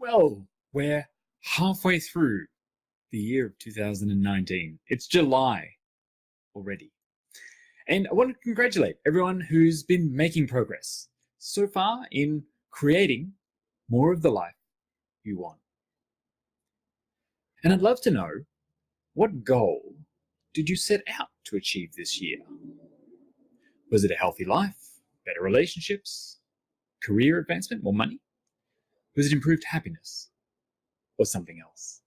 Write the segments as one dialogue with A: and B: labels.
A: Well, we're halfway through the year of 2019. It's July already. And I want to congratulate everyone who's been making progress so far in creating more of the life you want. And I'd love to know, what goal did you set out to achieve this year? Was it a healthy life, better relationships, career advancement, more money? Was it improved happiness, or something else?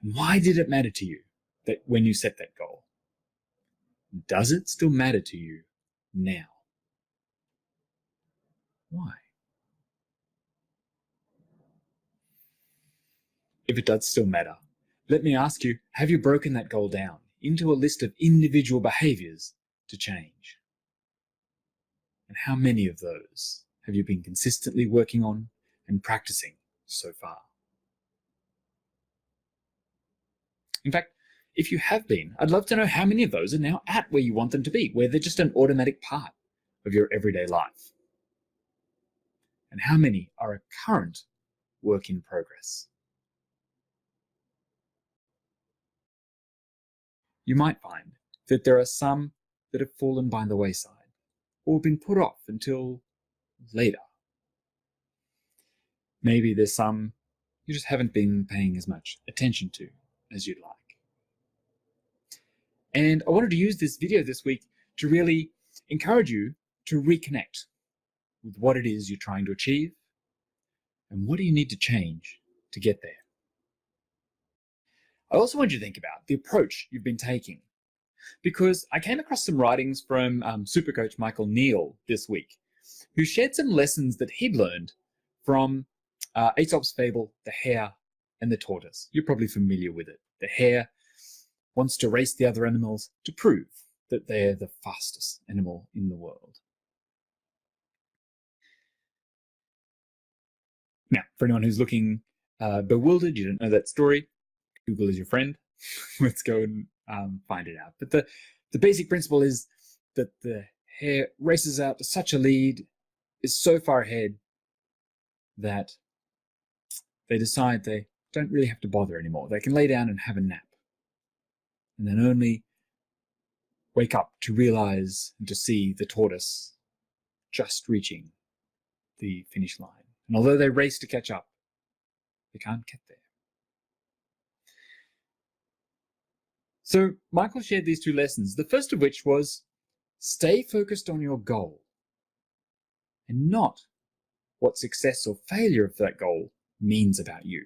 A: Why did it matter to you that when you set that goal? Does it still matter to you now? Why? If it does still matter, let me ask you, have you broken that goal down into a list of individual behaviors to change? And how many of those have you been consistently working on and practicing so far? In fact, if you have been, I'd love to know how many of those are now at where you want them to be, where they're just an automatic part of your everyday life. And how many are a current work in progress? You might find that there are some that have fallen by the wayside or been put off until later. Maybe there's some you just haven't been paying as much attention to as you'd like. And I wanted to use this video this week to really encourage you to reconnect with what it is you're trying to achieve and what do you need to change to get there. I also want you to think about the approach you've been taking, because I came across some writings from Supercoach Michael Neal this week, who shared some lessons that he'd learned from Aesop's fable, The Hare and the Tortoise. You're probably familiar with it. The hare wants to race the other animals to prove that they're the fastest animal in the world. Now, for anyone who's looking bewildered, you don't know that story, Google is your friend. Let's go and find it out. But the basic principle is that the hare races out to such a lead, is so far ahead, that they decide they don't really have to bother anymore. They can lay down and have a nap, and then only wake up to realize and to see the tortoise just reaching the finish line. And although they race to catch up, they can't get there. So Michael shared these two lessons, the first of which was stay focused on your goal and not what success or failure of that goal means about you.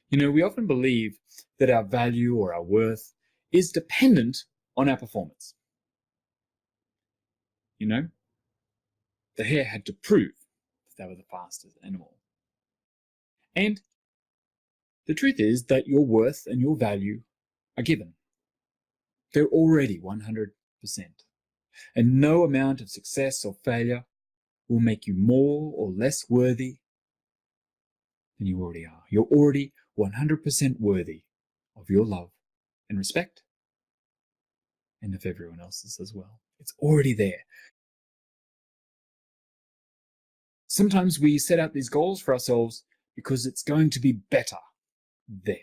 A: You know, we often believe that our value or our worth is dependent on our performance. You know, the hare had to prove that they were the fastest animal. And the truth is that your worth and your value are given. They're already 100%. And no amount of success or failure will make you more or less worthy than you already are. You're already 100% worthy of your love and respect, and of everyone else's as well. It's already there. Sometimes we set out these goals for ourselves because it's going to be better there.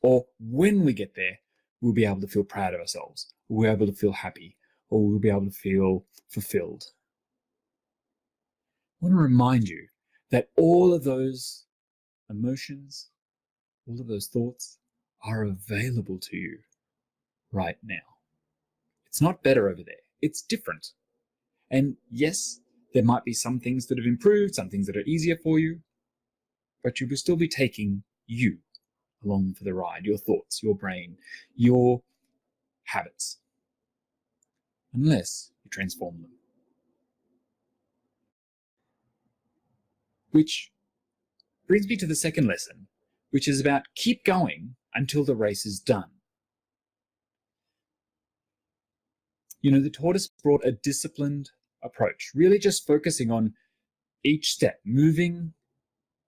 A: Or when we get there, we'll be able to feel proud of ourselves, we'll be able to feel happy, or we'll be able to feel fulfilled. I want to remind you that all of those emotions, all of those thoughts are available to you right now. It's not better over there. It's different. And yes, there might be some things that have improved, some things that are easier for you, but you will still be taking you along for the ride, your thoughts, your brain, your habits, unless you transform them. Which brings me to the second lesson, which is about keep going until the race is done. You know, the tortoise brought a disciplined approach, really just focusing on each step, moving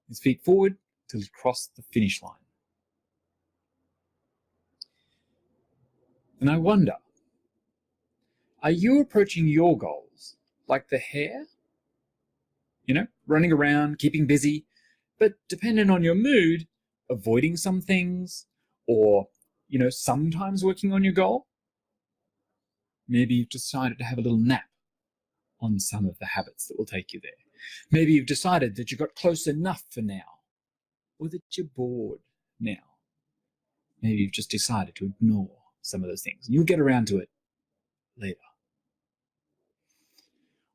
A: his feet forward till he crossed the finish line. And I wonder, are you approaching your goals like the hare? running around, keeping busy, but depending on your mood, avoiding some things, or, sometimes working on your goal. Maybe you've decided to have a little nap on some of the habits that will take you there. Maybe you've decided that you got close enough for now, or that you're bored now. Maybe you've just decided to ignore some of those things, and you'll get around to it later.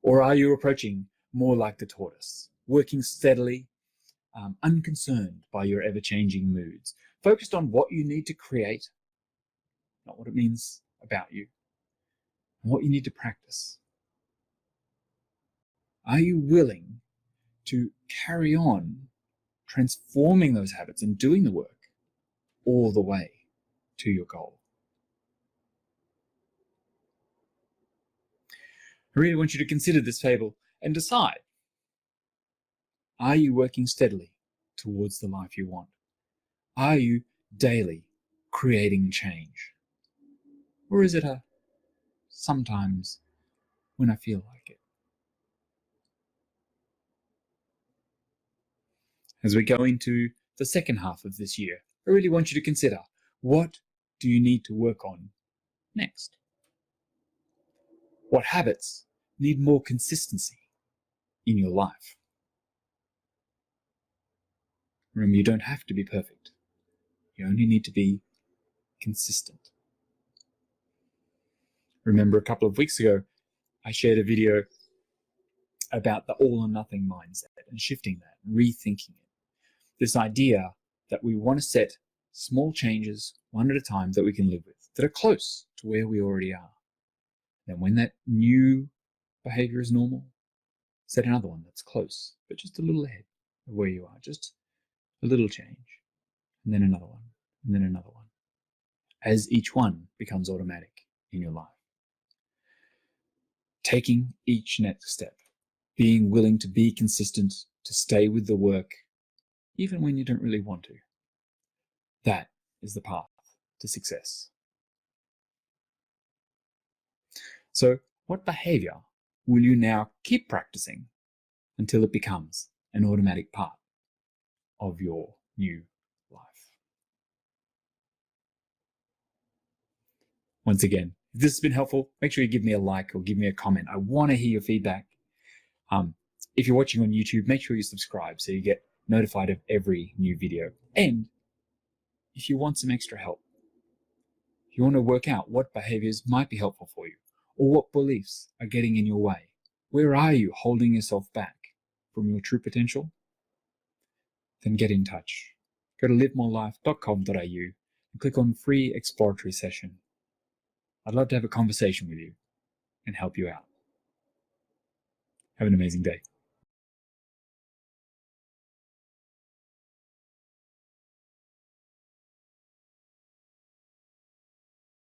A: Or are you approaching more like the tortoise, working steadily, unconcerned by your ever-changing moods, focused on what you need to create, not what it means about you, and what you need to practice? Are you willing to carry on transforming those habits and doing the work all the way to your goal? I really want you to consider this fable and decide, are you working steadily towards the life you want? Are you daily creating change? Or is it a sometimes when I feel like it? As we go into the second half of this year, I really want you to consider, what do you need to work on next? What habits need more consistency in your life? Remember, you don't have to be perfect. You only need to be consistent. Remember, a couple of weeks ago, I shared a video about the all or nothing mindset and shifting that, rethinking it. This idea that we want to set small changes one at a time that we can live with, that are close to where we already are. Then when that new behavior is normal, set another one that's close, but just a little ahead of where you are, just a little change, and then another one, and then another one, as each one becomes automatic in your life. Taking each next step, being willing to be consistent, to stay with the work, even when you don't really want to. That is the path to success. So, what behavior will you now keep practicing until it becomes an automatic part of your new life? Once again, if this has been helpful, make sure you give me a like or give me a comment. I want to hear your feedback. If you're watching on YouTube, make sure you subscribe so you get notified of every new video. And if you want some extra help, if you want to work out what behaviors might be helpful for you, or what beliefs are getting in your way, where are you holding yourself back from your true potential, then get in touch. Go to livemorelife.com.au and click on free exploratory session. I'd love to have a conversation with you and help you out. Have an amazing day.